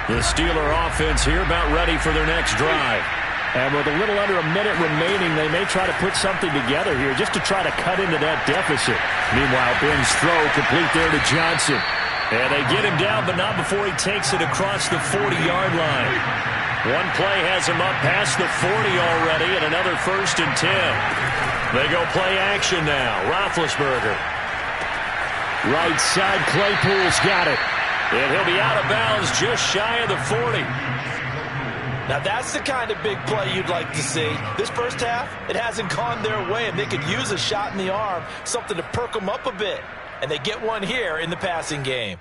The Steeler offense here about ready for their next drive. And with a little under a minute remaining, they may try to put something together here just to try to cut into that deficit. Meanwhile, Ben's throw complete there to Johnson. And they get him down, but not before he takes it across the 40-yard line. One play has him up past the 40 already, and another 1st and 10. They go play action now. Roethlisberger. Right side, Claypool's got it. And he'll be out of bounds just shy of the 40. Now that's the kind of big play you'd like to see. This first half, it hasn't gone their way, and they could use a shot in the arm, something to perk them up a bit. And they get one here in the passing game.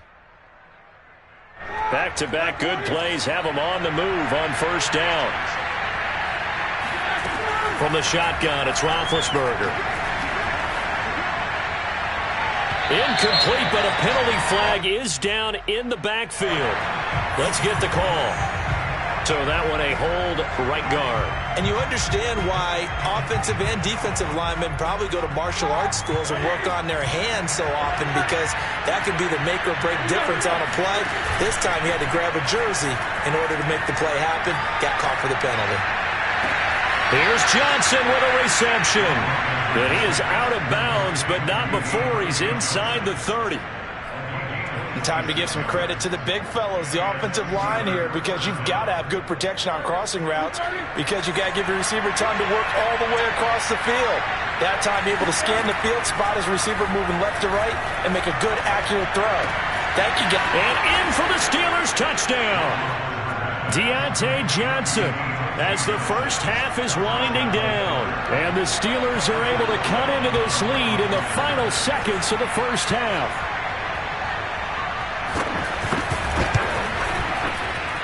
Back-to-back good plays have them on the move on 1st down. From the shotgun, it's Roethlisberger. Incomplete, but a penalty flag is down in the backfield. Let's get the call. So that one a hold right guard. And you understand why offensive and defensive linemen probably go to martial arts schools and work on their hands so often, because that could be the make or break difference on a play. This time he had to grab a jersey in order to make the play happen. Got caught for the penalty. Here's Johnson with a reception. And he is out of bounds, but not before he's inside the 30. And time to give some credit to the big fellows, the offensive line here, because you've got to have good protection on crossing routes, because you've got to give your receiver time to work all the way across the field. That time be able to scan the field, spot his receiver moving left to right, and make a good, accurate throw. Thank you, guys. And in for the Steelers touchdown. Deontay Johnson, as the first half is winding down. And the Steelers are able to cut into this lead in the final seconds of the first half.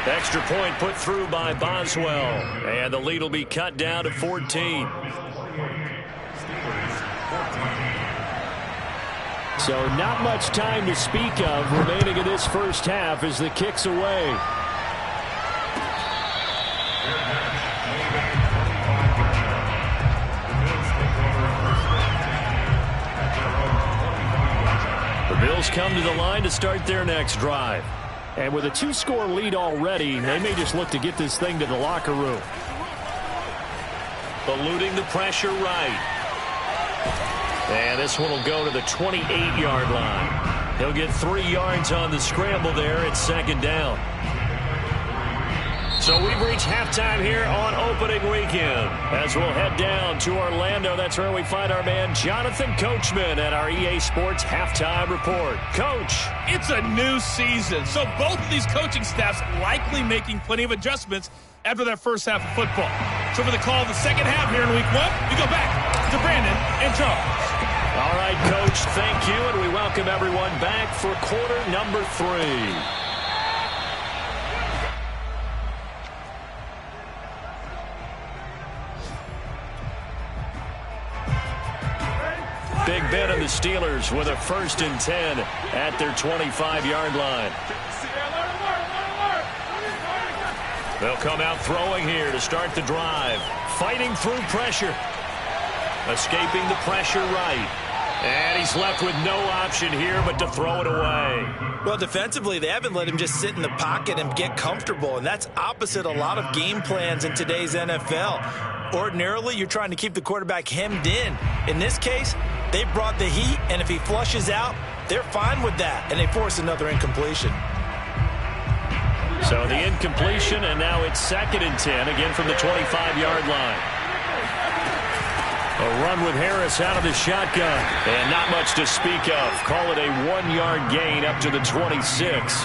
Extra point put through by Boswell. And the lead will be cut down to 14. So not much time to speak of remaining in this first half as the kick's away. The Bills come to the line to start their next drive. And with a 2-score lead already, they may just look to get this thing to the locker room. Eluding the pressure right. And this one will go to the 28-yard line. He'll get 3 yards on the scramble there at 2nd down. So we've reached halftime here on opening weekend. As we'll head down to Orlando, that's where we find our man Jonathan Coachman at our EA Sports Halftime Report. Coach. It's a new season, so both of these coaching staffs likely making plenty of adjustments after their first half of football. So for the call of the second half here in week 1, we go back to Brandon and Charles. All right, Coach, thank you, and we welcome everyone back for quarter number 3. Big Ben and the Steelers with a 1st and 10 at their 25-yard line. They'll come out throwing here to start the drive. Fighting through pressure. Escaping the pressure right. And he's left with no option here but to throw it away. Well, defensively, they haven't let him just sit in the pocket and get comfortable, and that's opposite a lot of game plans in today's NFL. Ordinarily, you're trying to keep the quarterback hemmed in. In this case, they brought the heat, and if he flushes out, they're fine with that, and they force another incompletion. So the incompletion, and now it's 2nd and 10, again from the 25-yard line. A run with Harris out of the shotgun, and not much to speak of. Call it a 1-yard gain up to the 26.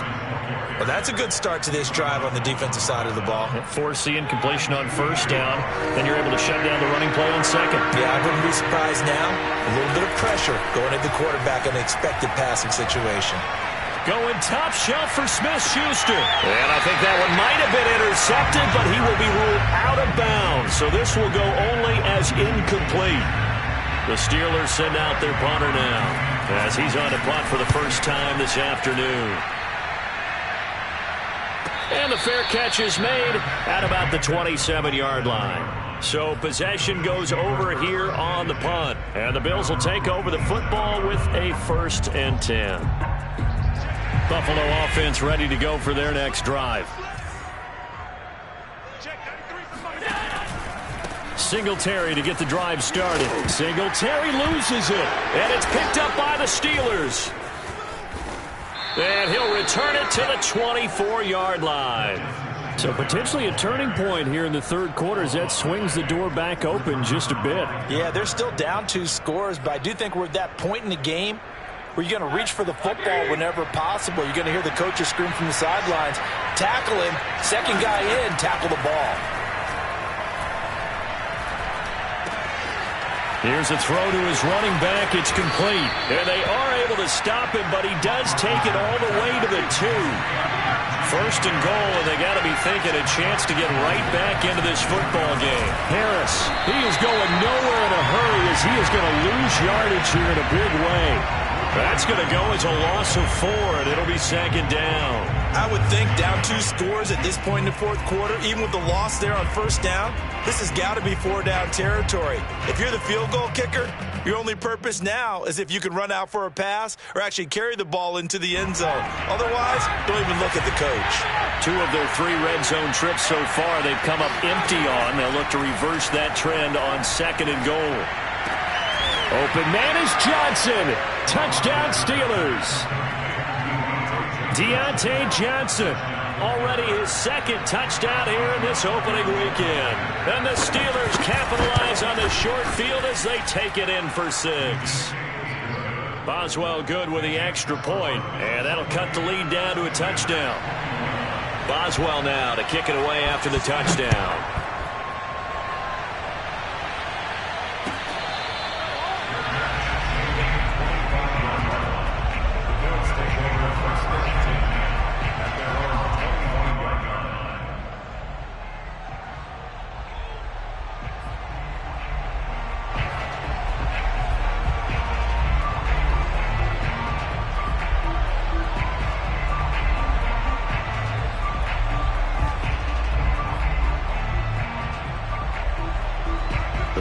Well, that's a good start to this drive on the defensive side of the ball. Force the incompletion on 1st down. Then you're able to shut down the running play on 2nd. Yeah, I wouldn't be surprised now. A little bit of pressure going at the quarterback in an expected passing situation. Going top shelf for Smith-Schuster. And I think that one might have been intercepted, but he will be ruled out of bounds. So this will go only as incomplete. The Steelers send out their punter now, as he's on to punt for the first time this afternoon. And the fair catch is made at about the 27-yard line. So possession goes over here on the punt. And the Bills will take over the football with a 1st and 10. Buffalo offense ready to go for their next drive. Singletary to get the drive started. Singletary loses it, and it's picked up by the Steelers. And he'll return it to the 24-yard line. So potentially a turning point here in the third quarter as that swings the door back open just a bit. Yeah, they're still down 2 scores, but I do think we're at that point in the game where you're going to reach for the football whenever possible. You're going to hear the coaches scream from the sidelines, tackle him, second guy in, tackle the ball. Here's a throw to his running back. It's complete. And they are able to stop him, but he does take it all the way to the 2. First and goal, and they got to be thinking a chance to get right back into this football game. Harris, he is going nowhere in a hurry as he is going to lose yardage here in a big way. That's going to go as a loss of 4, and it'll be second down. I would think down 2 scores at this point in the fourth quarter, even with the loss there on first down, this has got to be 4-down territory. If you're the field goal kicker, your only purpose now is if you can run out for a pass or actually carry the ball into the end zone. Otherwise, don't even look at the coach. 2 of their 3 red zone trips so far they've come up empty on. They'll look to reverse that trend on second and goal. Open man is Johnson. Touchdown Steelers. Deontay Johnson. Already his second touchdown here in this opening weekend. And the Steelers capitalize on the short field as they take it in for 6. Boswell good with the extra point, and that'll cut the lead down to a touchdown. Boswell now to kick it away after the touchdown.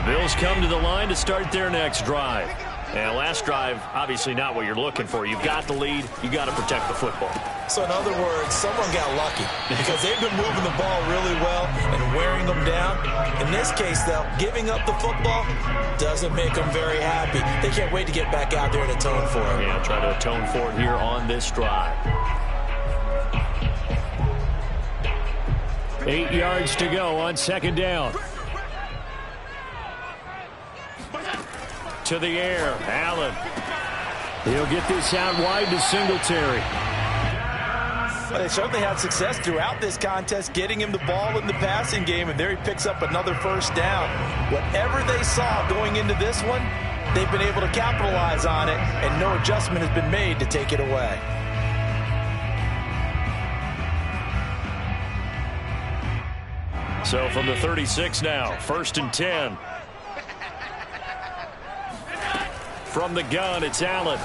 Bills come to the line to start their next drive. And last drive, obviously not what you're looking for. You've got the lead. You got to protect the football. So in other words, someone got lucky because they've been moving the ball really well and wearing them down. In this case, though, giving up the football doesn't make them very happy. They can't wait to get back out there and atone for it. Yeah, try to atone for it here on this drive. 8 yards to go on second down. To the air, Allen. He'll get this out wide to Singletary. Well, they certainly had success throughout this contest, getting him the ball in the passing game, and there he picks up another first down. Whatever they saw going into this one, they've been able to capitalize on it, and no adjustment has been made to take it away. So from the 36 now, 1st and 10. From the gun, it's Allen.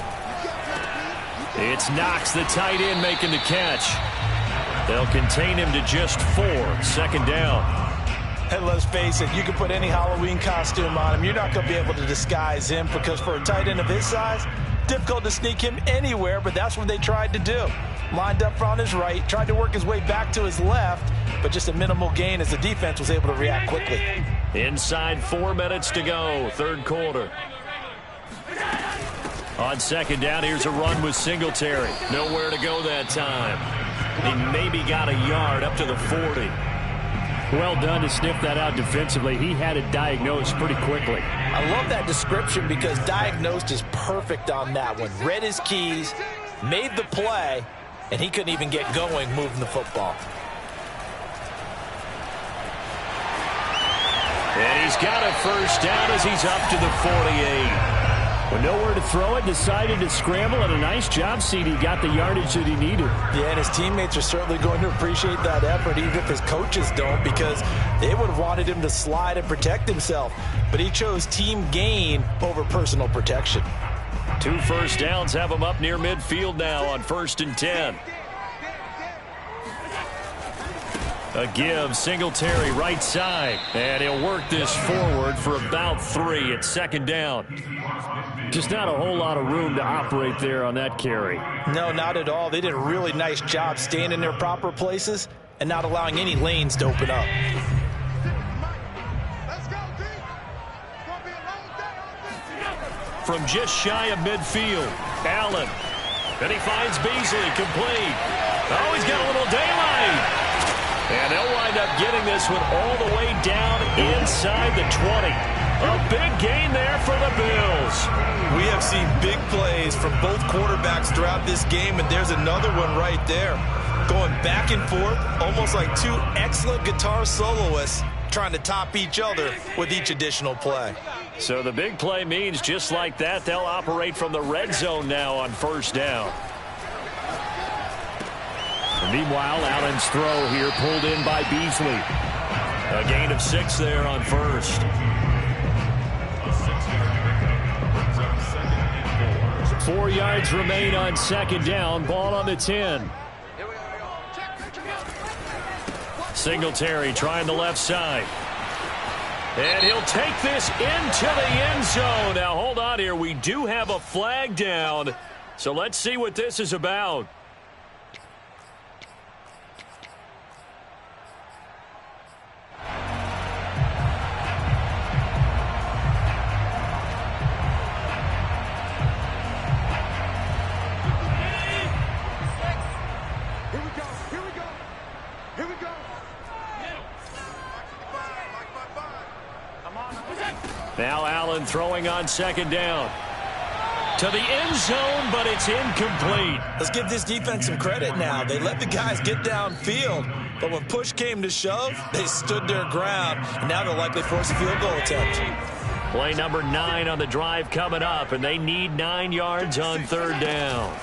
It's Knox, the tight end, making the catch. They'll contain him to just 4. Second down. And let's face it, you can put any Halloween costume on him. You're not going to be able to disguise him because for a tight end of his size, difficult to sneak him anywhere, but that's what they tried to do. Lined up on his right, tried to work his way back to his left, but just a minimal gain as the defense was able to react quickly. Inside 4 minutes to go, third quarter. On second down, here's a run with Singletary. Nowhere to go that time. He maybe got a yard up to the 40. Well done to sniff that out defensively. He had it diagnosed pretty quickly. I love that description because diagnosed is perfect on that one. Read his keys, made the play, and he couldn't even get going moving the football. And he's got a first down as he's up to the 48. With nowhere to throw it, decided to scramble, and a nice job, CD. Got the yardage that he needed. Yeah, and his teammates are certainly going to appreciate that effort, even if his coaches don't, because they would have wanted him to slide and protect himself. But he chose team gain over personal protection. 2 first downs have him up near midfield now on 1st and 10. A give, Singletary right side. And he'll work this forward for about 3. It's second down. Just not a whole lot of room to operate there on that carry. No, not at all. They did a really nice job staying in their proper places and not allowing any lanes to open up. From just shy of midfield, Allen. And he finds Beasley, complete. Oh, he's got a little daylight. And they'll wind up getting this one all the way down inside the 20. A big gain there for the Bills. We have seen big plays from both quarterbacks throughout this game, and there's another one right there. Going back and forth, almost like two excellent guitar soloists trying to top each other with each additional play. So the big play means just like that, they'll operate from the red zone now on first down. And meanwhile, Allen's throw here pulled in by Beasley. A gain of 6 there on first. Four yards remain on second down. Ball on the 10. Singletary trying the left side. And he'll take this into the end zone. Now, hold on here. We do have a flag down. So let's see what this is about. Now Allen throwing on second down. To the end zone, but it's incomplete. Let's give this defense some credit now. They let the guys get downfield, but when push came to shove, they stood their ground, and now they'll likely force a field goal attempt. Play number 9 on the drive coming up, and they need 9 yards on third down.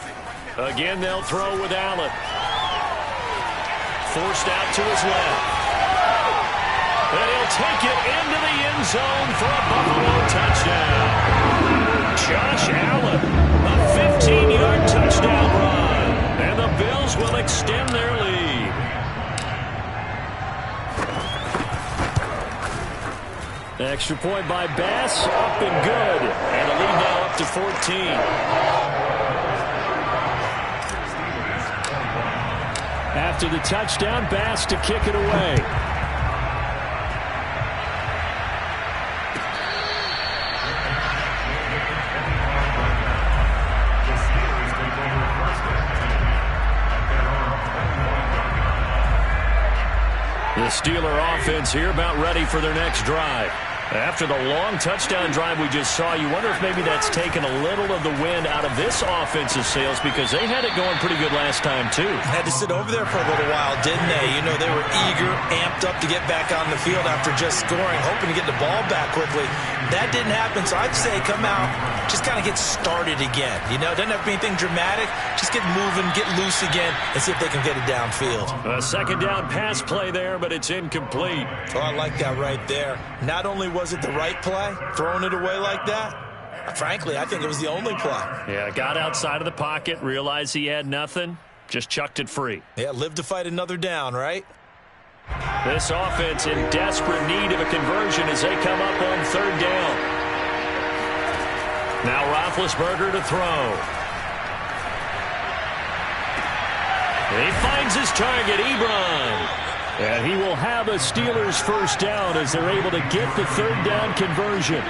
Again, they'll throw with Allen. Forced out to his left. And he'll take it into the end zone for a Buffalo touchdown. Josh Allen, a 15-yard touchdown run. And the Bills will extend their lead. Extra point by Bass, up and good. And the lead now up to 14. After the touchdown, Bass to kick it away. The Steeler offense here about ready for their next drive. After the long touchdown drive we just saw, you wonder if maybe that's taken a little of the wind out of this offensive sails because they had it going pretty good last time too. Had to sit over there for a little while, didn't they? You know, they were eager, amped up to get back on the field after just scoring, hoping to get the ball back quickly. That didn't happen, so I'd say come out, just kind of get started again. You know, doesn't have to be anything dramatic. Just get moving, get loose again, and see if they can get it downfield. A second down pass play there, but it's incomplete. Oh, I like that right there. Not only was it the right play, throwing it away like that, frankly, I think it was the only play. Yeah, got outside of the pocket, realized he had nothing, just chucked it free. Yeah, live to fight another down, right? This offense in desperate need of a conversion as they come up on third down. Now Roethlisberger to throw. He finds his target, Ebron. And he will have a Steelers first down as they're able to get the third down conversion.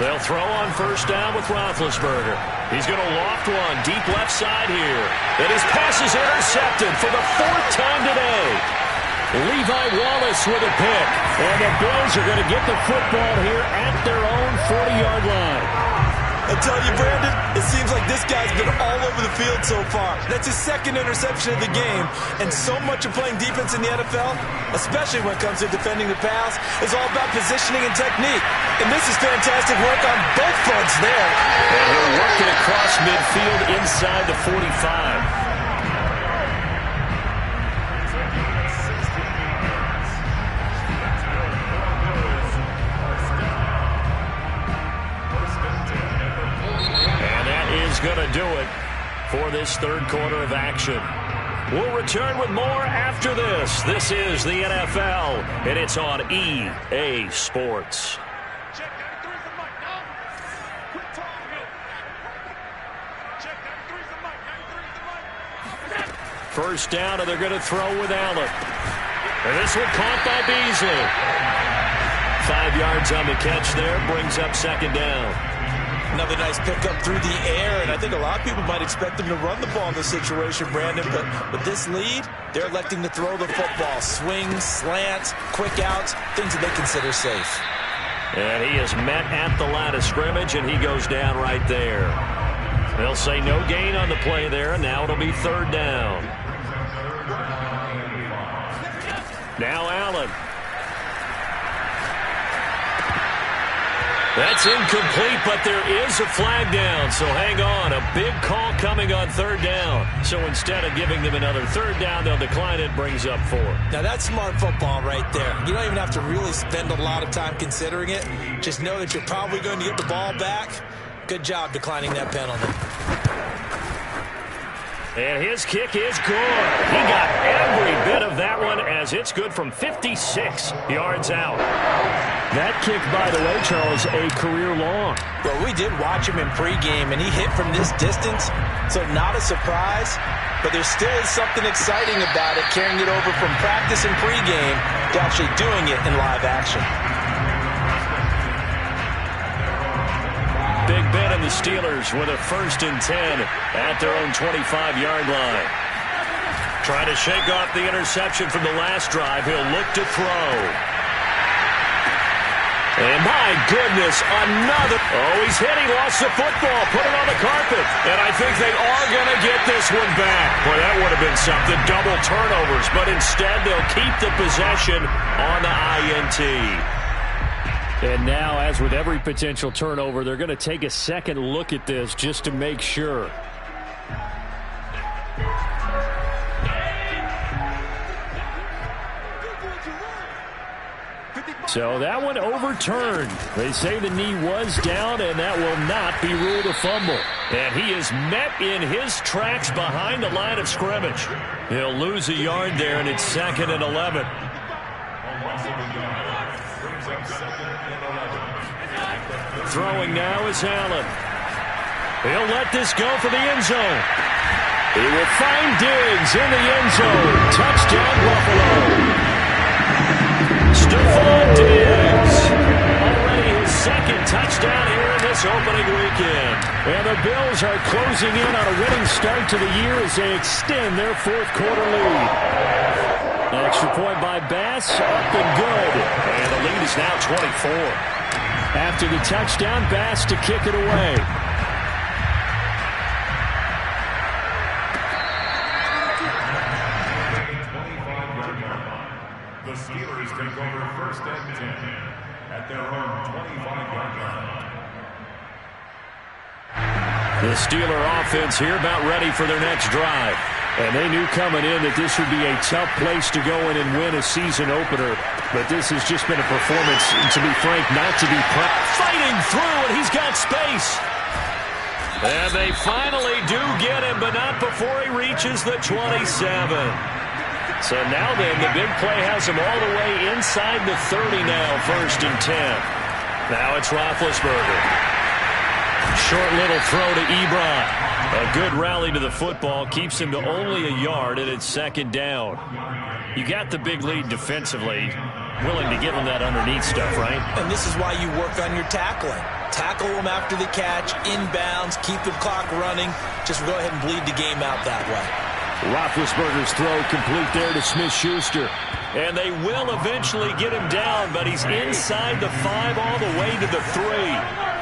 They'll throw on first down with Roethlisberger. He's going to loft one deep left side here. And his pass is intercepted for the 4th time today. Levi Wallace with a pick. And the Bills are going to get the football here at their own 40-yard line. I tell you, Brandon, it seems like this guy's been all over the field so far. That's his 2nd interception of the game. And so much of playing defense in the NFL, especially when it comes to defending the pass, is all about positioning and technique. And this is fantastic work on both fronts there. And he'll work it across midfield inside the 45. Going to do it for this third quarter of action. We'll return with more after this. This is the NFL, and it's on EA Sports. First down, and they're going to throw with Allen. And this one caught by Beasley. 5 yards on the catch there, brings up second down. Another nice pickup through the air, and I think a lot of people might expect them to run the ball in this situation, Brandon, but with this lead, they're electing to throw the football. Swings, slants, quick outs, things that they consider safe. And he is met at the line of scrimmage, and he goes down right there. They'll say no gain on the play there, and now it'll be third down. Now Allen. That's incomplete, but there is a flag down, so hang on. A big call coming on third down. So instead of giving them another third down, they'll decline it, brings up 4. Now that's smart football right there. You don't even have to really spend a lot of time considering it. Just know that you're probably going to get the ball back. Good job declining that penalty. And his kick is good. He got every bit of that one as it's good from 56 yards out. That kick, by the way, Charles, a career long. Well, we did watch him in pregame, and he hit from this distance, so not a surprise. But there still is something exciting about it, carrying it over from practice and pregame to actually doing it in live action. Big Ben and the Steelers with a 1st and 10 at their own 25-yard line. Trying to shake off the interception from the last drive. He'll look to throw. And my goodness, another. Oh, he's hit. He lost the football. Put it on the carpet. And I think they are going to get this one back. Boy, that would have been something. Double turnovers. But instead, they'll keep the possession on the INT. And now, as with every potential turnover, they're going to take a second look at this just to make sure. So that one overturned. They say the knee was down, and that will not be ruled a fumble. And he is met in his tracks behind the line of scrimmage. He'll lose a yard there, and it's 2nd and 11. Throwing now is Allen. He'll let this go for the end zone. He will find Diggs in the end zone. Touchdown, Buffalo. Stephon Diggs. Already his 2nd touchdown here in this opening weekend. And the Bills are closing in on a winning start to the year as they extend their 4th quarter lead. Extra point by Bass, up and good. And the lead is now 24. After the touchdown, Bass to kick it away. The Steelers take over 1st and 10 at their own 25-yard line. The Steeler offense here about ready for their next drive. And they knew coming in that this would be a tough place to go in and win a season opener. But this has just been a performance, to be frank, not to be proud. Fighting through, and he's got space. And they finally do get him, but not before he reaches the 27. So now then, the big play has him all the way inside the 30 now, 1st and 10. Now it's Roethlisberger. Short little throw to Ebron. A good rally to the football, keeps him to only a yard, and it's 2nd down. You got the big lead defensively, willing to give him that underneath stuff, right? And this is why you work on your tackling. Tackle them after the catch, inbounds, keep the clock running. Just go ahead and bleed the game out that way. Roethlisberger's throw complete there to Smith-Schuster. And they will eventually get him down, but he's inside the 5 all the way to the 3.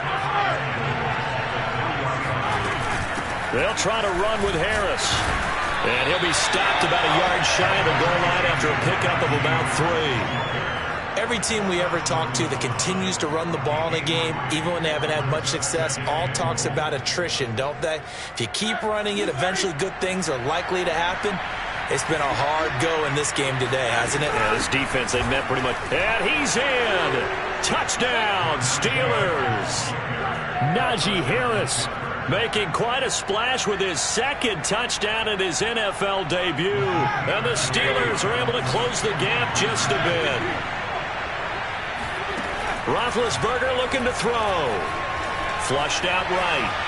They'll try to run with Harris. And he'll be stopped about a yard shy of the goal line after a pickup of about 3. Every team we ever talk to that continues to run the ball in a game, even when they haven't had much success, all talks about attrition, don't they? If you keep running it, eventually good things are likely to happen. It's been a hard go in this game today, hasn't it? Yeah, this defense, they met pretty much. And he's in. Touchdown, Steelers. Najee Harris Making quite a splash with his second touchdown in his NFL debut. And the Steelers are able to close the gap just a bit. Roethlisberger looking to throw. Flushed out right.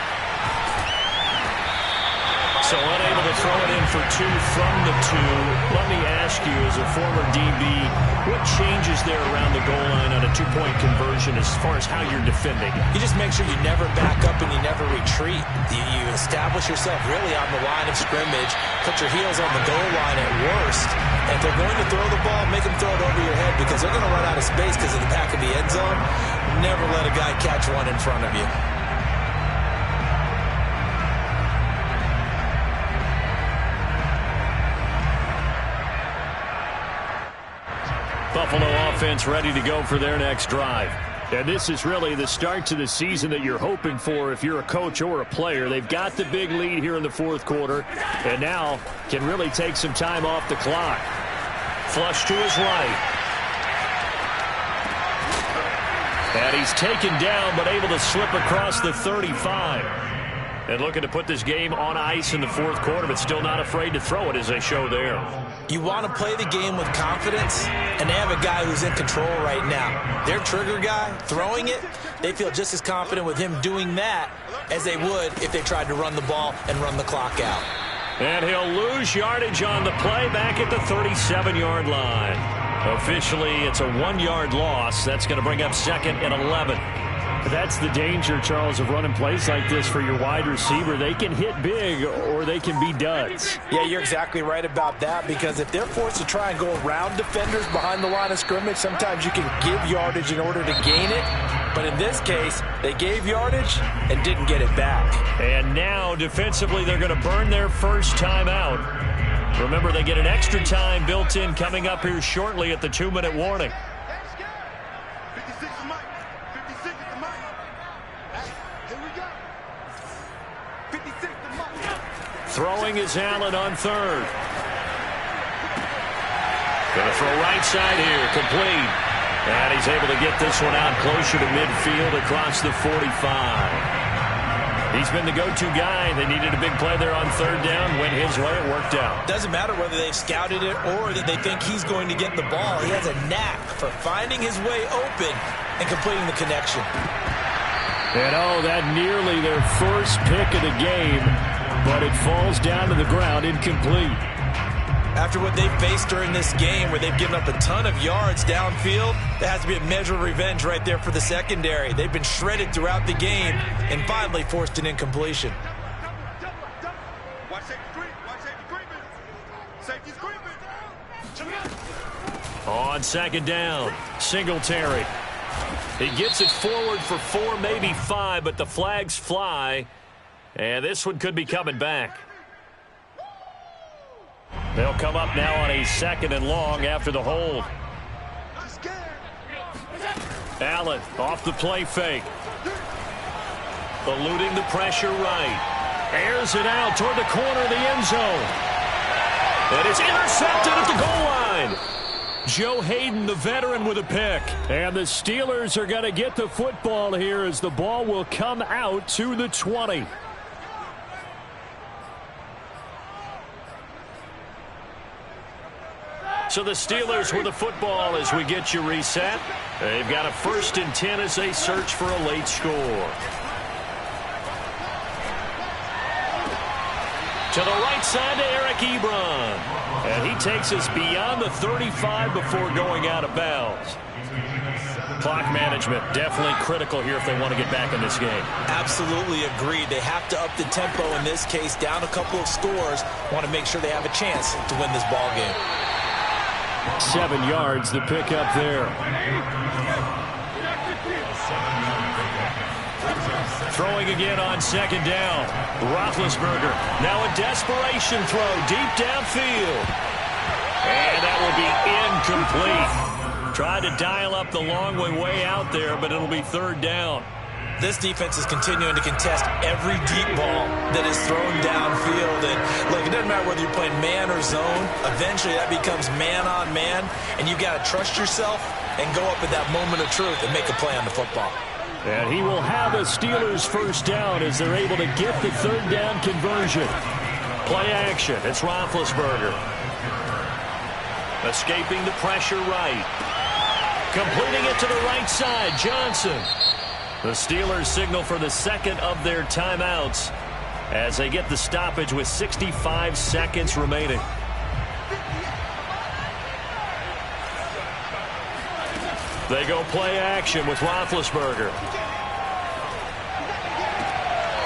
So unable to throw it in for two from the two. Let me ask you, as a former DB, what changes there around the goal line on a two-point conversion as far as how you're defending? You just make sure you never back up and you never retreat. You establish yourself really on the line of scrimmage, put your heels on the goal line at worst. And if they're going to throw the ball, make them throw it over your head because they're going to run out of space because of the back of the end zone. Never let a guy catch one in front of you. Buffalo offense ready to go for their next drive. And this is really the start to the season that you're hoping for if you're a coach or a player. They've got the big lead here in the fourth quarter and now can really take some time off the clock. Flush to his right. And he's taken down but able to slip across the 35. And looking to put this game on ice in the fourth quarter, but still not afraid to throw it as they show there. You want to play the game with confidence, and they have a guy who's in control right now. Their trigger guy, throwing it, they feel just as confident with him doing that as they would if they tried to run the ball and run the clock out. And he'll lose yardage on the play back at the 37-yard line. Officially, it's a 1-yard loss. That's going to bring up second and 11. That's the danger, Charles, of running plays like this for your wide receiver. They can hit big or they can be duds. Yeah, you're exactly right about that because if they're forced to try and go around defenders behind the line of scrimmage, sometimes you can give yardage in order to gain it. But in this case, they gave yardage and didn't get it back. And now, defensively, they're going to burn their first time out. Remember, they get an extra time built in coming up here shortly at the 2-minute warning. Throwing is Allen on third. Going to throw right side here, complete. And he's able to get this one out closer to midfield across the 45. He's been the go-to guy. They needed a big play there on third down. Went his way, it worked out. Doesn't matter whether they've scouted it or that they think he's going to get the ball. He has a knack for finding his way open and completing the connection. And oh, that nearly their first pick of the game. But it falls down to the ground, incomplete. After what they've faced during this game, where they've given up a ton of yards downfield, there has to be a measure of revenge right there for the secondary. They've been shredded throughout the game and finally forced an incompletion. On second down, Singletary. He gets it forward for 4, maybe 5, but the flags fly. And this one could be coming back. They'll come up now on a second and long after the hold. Allen off the play fake. Eluding the pressure right. Airs it out toward the corner of the end zone. And it's intercepted at the goal line. Joe Hayden, the veteran, with a pick. And the Steelers are going to get the football here as the ball will come out to the 20. So the Steelers with the football as we get you reset. They've got a 1st and 10 as they search for a late score. To the right side to Eric Ebron. And he takes us beyond the 35 before going out of bounds. Clock management definitely critical here if they want to get back in this game. Absolutely agreed. They have to up the tempo in this case, down a couple of scores. Want to make sure they have a chance to win this ball game. 7 yards, the pickup there. Throwing again on second down. Roethlisberger. Now a desperation throw deep downfield. And that will be incomplete. Tried to dial up the long way out there, but it'll be third down. This defense is continuing to contest every deep ball that is thrown downfield. And look, it doesn't matter whether you're playing man or zone. Eventually that becomes man on man. And you got to trust yourself and go up at that moment of truth and make a play on the football. And he will have a Steelers first down as they're able to get the third down conversion. Play action. It's Roethlisberger. Escaping the pressure right. Completing it to the right side. Johnson. The Steelers signal for the second of their timeouts as they get the stoppage with 65 seconds remaining. They go play action with Roethlisberger.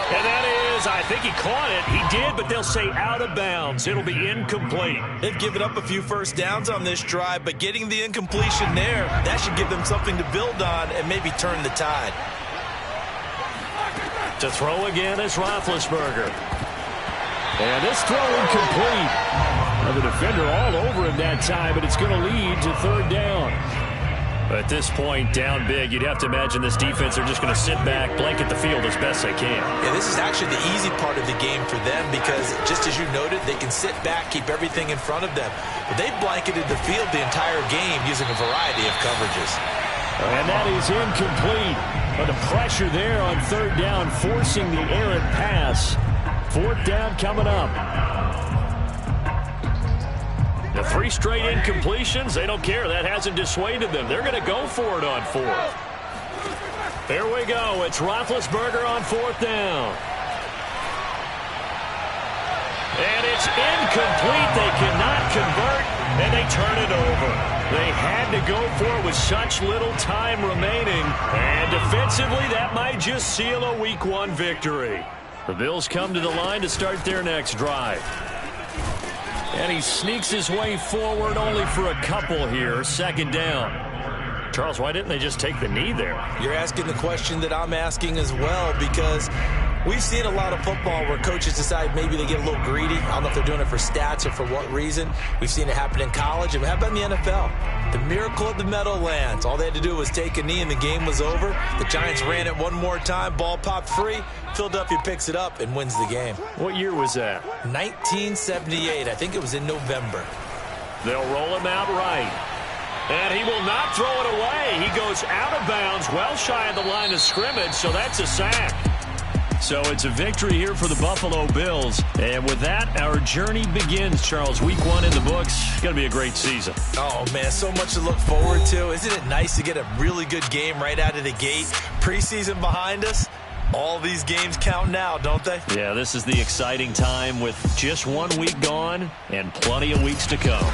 And that is, I think he caught it. He did, but they'll say out of bounds. It'll be incomplete. They've given up a few first downs on this drive, but getting the incompletion there, that should give them something to build on and maybe turn the tide. To throw again is Roethlisberger. And this throw incomplete. Well, the defender all over him that time, but it's going to lead to third down. At this point, down big, you'd have to imagine this defense are just going to sit back, blanket the field as best they can. Yeah, this is actually the easy part of the game for them because, just as you noted, they can sit back, keep everything in front of them. But they blanketed the field the entire game using a variety of coverages. And that is incomplete. But the pressure there on third down, forcing the errant pass. Fourth down coming up. The 3 straight incompletions, they don't care. That hasn't dissuaded them. They're going to go for it on fourth. Here we go. It's Roethlisberger on fourth down. And it's incomplete. They cannot convert, and they turn it over. They had to go for it with such little time remaining. And defensively, that might just seal a Week 1 victory. The Bills come to the line to start their next drive. And he sneaks his way forward only for a couple here. Second down. Charles, why didn't they just take the knee there? You're asking the question that I'm asking as well, because we've seen a lot of football where coaches decide maybe they get a little greedy. I don't know if they're doing it for stats or for what reason. We've seen it happen in college. And how about in the NFL? The miracle of the Meadowlands. All they had to do was take a knee and the game was over. The Giants ran it one more time. Ball popped free. Philadelphia picks it up and wins the game. What year was that? 1978. I think it was in November. They'll roll him out right. And he will not throw it away. He goes out of bounds, well shy of the line of scrimmage, so that's a sack. So it's a victory here for the Buffalo Bills. And with that, our journey begins, Charles. Week 1 in the books. It's going to be a great season. Oh, man, so much to look forward to. Isn't it nice to get a really good game right out of the gate? Preseason behind us. All these games count now, don't they? Yeah, this is the exciting time with just 1 week gone and plenty of weeks to come.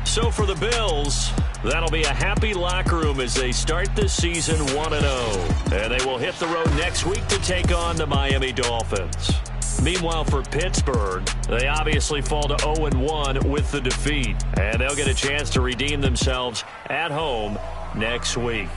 So for the Bills, that'll be a happy locker room as they start this season 1-0. And they will hit the road next week to take on the Miami Dolphins. Meanwhile, for Pittsburgh, they obviously fall to 0-1 with the defeat. And they'll get a chance to redeem themselves at home next week.